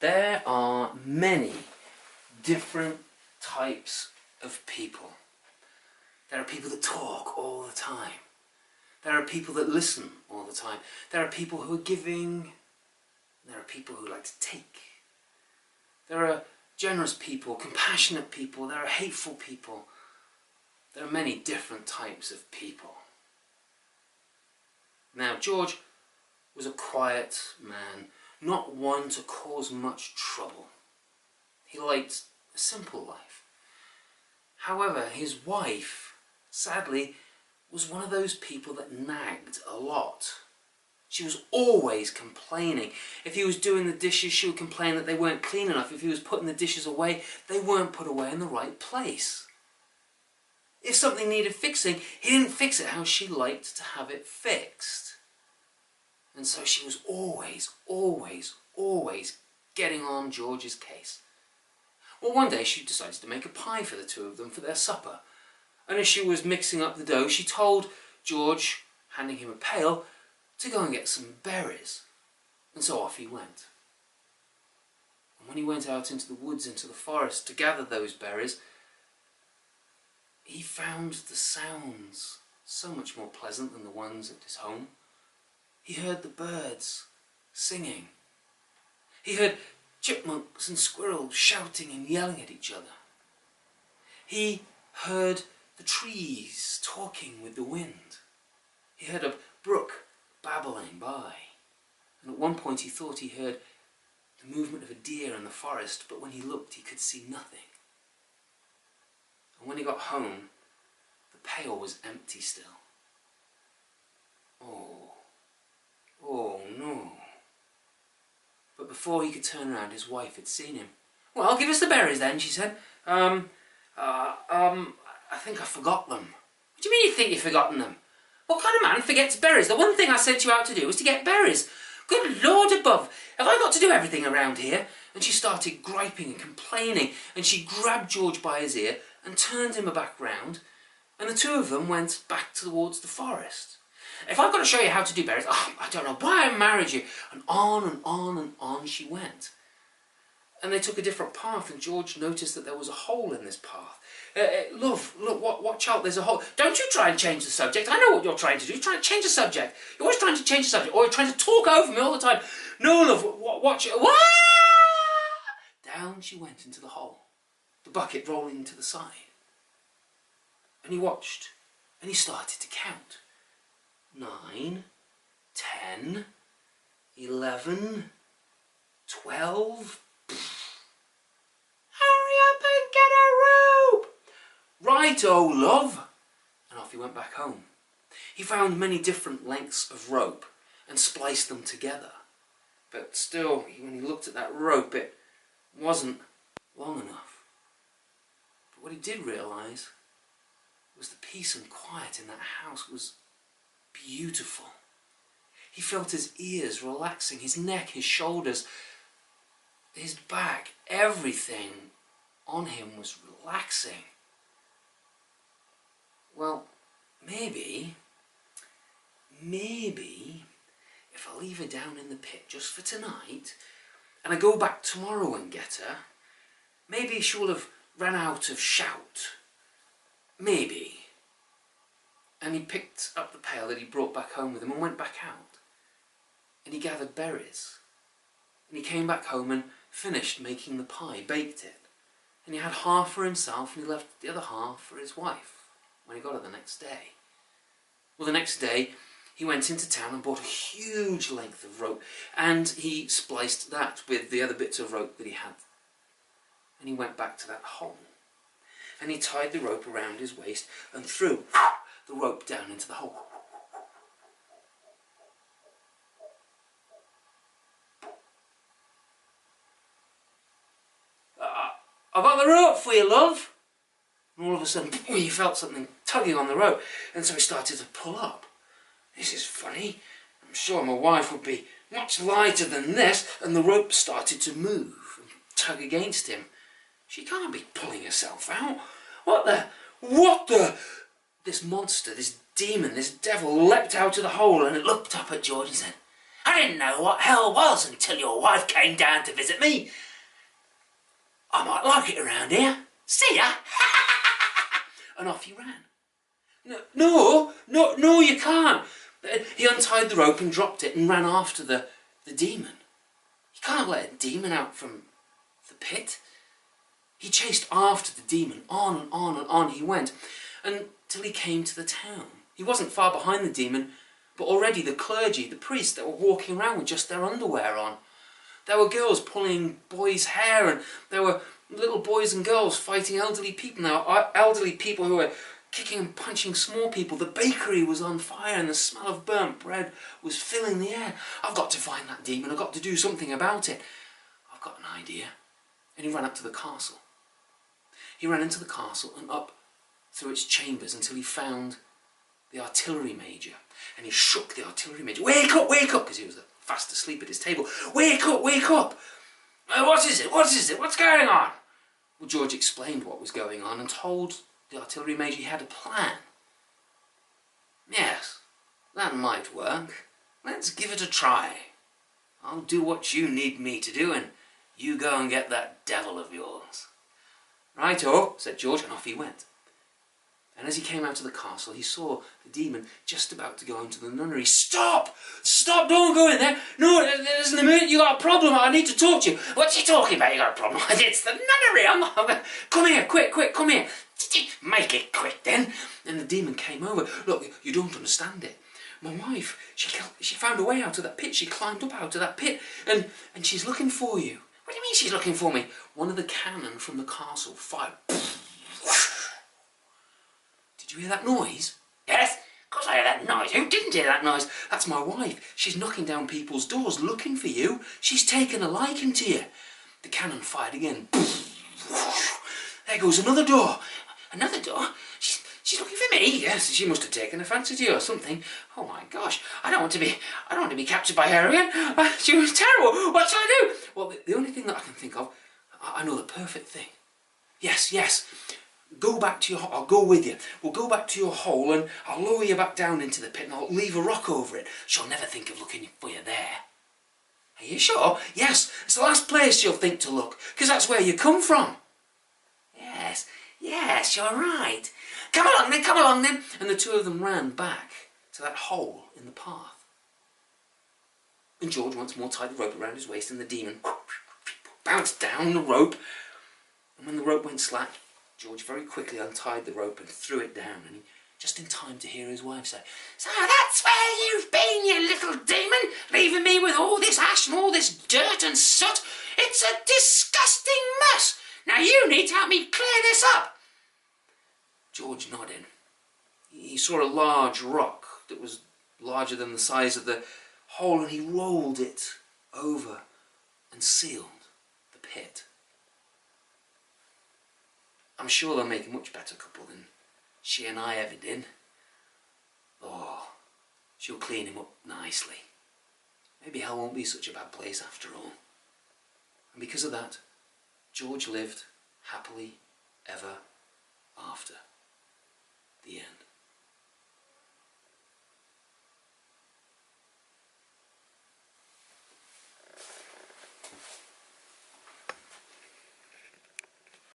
There are many different types of people. There are people that talk all the time. There are people that listen all the time. There are people who are giving. There are people who like to take. There are generous people, compassionate people. There are hateful people. There are many different types of people. Now, George was a quiet man, not one to cause much trouble. He liked a simple life. However, his wife, sadly, was one of those people that nagged a lot. She was always complaining. If he was doing the dishes, she would complain that they weren't clean enough. If he was putting the dishes away, they weren't put away in the right place. If something needed fixing, he didn't fix it how she liked to have it fixed. And so she was always getting on George's case. Well, one day she decided to make a pie for the two of them for their supper. And as she was mixing up the dough, she told George, handing him a pail, to go and get some berries. And so off he went. And when he went out into the woods, into the forest to gather those berries, he found the sounds so much more pleasant than the ones at his home. He heard the birds singing. He heard chipmunks and squirrels shouting and yelling at each other. He heard the trees talking with the wind. He heard a brook babbling by. And at one point he thought he heard the movement of a deer in the forest, but when he looked he could see nothing. And when he got home, the pail was empty still. Oh no. But before he could turn around, his wife had seen him. "Well, give us the berries then," she said. I think I forgot them." "What do you mean you think you've forgotten them? What kind of man forgets berries? The one thing I sent you out to do was to get berries. Good Lord above, have I got to do everything around here?" And she started griping and complaining, and she grabbed George by his ear and turned him back round, and the two of them went back towards the forest. "If I've got to show you how to do berries, I don't know why I married you." And on she went. And they took a different path, and George noticed that there was a hole in this path. Love, look, watch out, there's a hole. Don't you try and change the subject. I know what you're trying to do. You're trying to change the subject. You're always trying to change the subject, or you're trying to talk over me all the time. "No, love, watch it." Wah! Down she went into the hole, the bucket rolling to the side. And he watched, and he started to count. 9, 10, 11, 12... "Hurry up and get a rope!" "Right-o, love!" And off he went back home. He found many different lengths of rope and spliced them together. But still, when he looked at that rope, it wasn't long enough. But what he did realise was the peace and quiet in that house was beautiful. He felt his ears relaxing, his neck, his shoulders, his back, everything on him was relaxing. Well, maybe, if I leave her down in the pit just for tonight, and I go back tomorrow and get her, maybe she'll have run out of shout. Maybe. And he picked up the pail that he brought back home with him and went back out. And he gathered berries. And he came back home and finished making the pie, baked it. And he had half for himself and he left the other half for his wife when he got her the next day. Well, the next day he went into town and bought a huge length of rope, and he spliced that with the other bits of rope that he had. And he went back to that hole. And he tied the rope around his waist and threw the rope down into the hole. "I've got the rope for you, love." And all of a sudden, he felt something tugging on the rope, and so he started to pull up. "This is funny. I'm sure my wife would be much lighter than this." And the rope started to move and tug against him. "She can't be pulling herself out. What the? This monster, this demon, this devil leapt out of the hole, and it looked up at George and said, I didn't know what hell was until your wife came down to visit me. I might like it around here. See ya!" And off he ran. No, you can't. He untied the rope and dropped it and ran after the demon. You can't let a demon out from the pit. He chased after the demon, on and on and on he went, until he came to the town. He wasn't far behind the demon, but already the clergy, the priests, that were walking around with just their underwear on. There were girls pulling boys' hair, and there were little boys and girls fighting elderly people. Now, elderly people who were kicking and punching small people. The bakery was on fire and the smell of burnt bread was filling the air. I've got to find that demon. I've got to do something about it. I've got an idea. And he ran up to the castle. He ran into the castle and up through its chambers until he found the artillery major. And he shook the artillery major. "Wake up, wake up!" because he was fast asleep at his table. "Wake up, wake up! What is it? What is it? What's going on?" Well, George explained what was going on and told the artillery major he had a plan. "Yes, that might work. Let's give it a try. I'll do what you need me to do, and you go and get that devil of yours." "Right-o," said George, and off he went. And as he came out of the castle, he saw the demon just about to go into the nunnery. "Stop! Stop! Don't go in there! No, there's an emergency. You got a problem. I need to talk to you." "What's he talking about? You got a problem?" "It's the nunnery. Come here, quick, come here." "Make it quick, then." And the demon came over. "Look, you don't understand it. My wife, she found a way out of that pit. She climbed up out of that pit, and she's looking for you." "What do you mean she's looking for me?" "One of the cannon from the castle fired. Did you hear that noise?" "Yes, of course I heard that noise. Who didn't hear that noise?" "That's my wife. She's knocking down people's doors looking for you. She's taken a liking to you." The cannon fired again. "There goes another door." "Another door? She's looking for me?" "Yes, she must have taken a fancy to you or something." "Oh my gosh, I don't want to be captured by her again. She was terrible. What shall I do?" "Well, the only thing that I can think of, I know the perfect thing. Yes. Go back to your hole. I'll go with you. We'll go back to your hole and I'll lower you back down into the pit and I'll leave a rock over it. She'll never think of looking for you there." "Are you sure?" "Yes, it's the last place she'll think to look, because that's where you come from." Yes, you're right. Come along then. And the two of them ran back to that hole in the path. And George once more tied the rope around his waist, and the demon bounced down the rope. And when the rope went slack, George very quickly untied the rope and threw it down, and he just in time to hear his wife say, "So that's where you've been, you little demon, leaving me with all this ash and all this dirt and soot. It's a disgusting mess. Now you need to help me clear this up." George nodded. He saw a large rock that was larger than the size of the hole, and he rolled it over and sealed the pit. "I'm sure they'll make a much better couple than she and I ever did. Oh, she'll clean him up nicely. Maybe hell won't be such a bad place after all." And because of that, George lived happily ever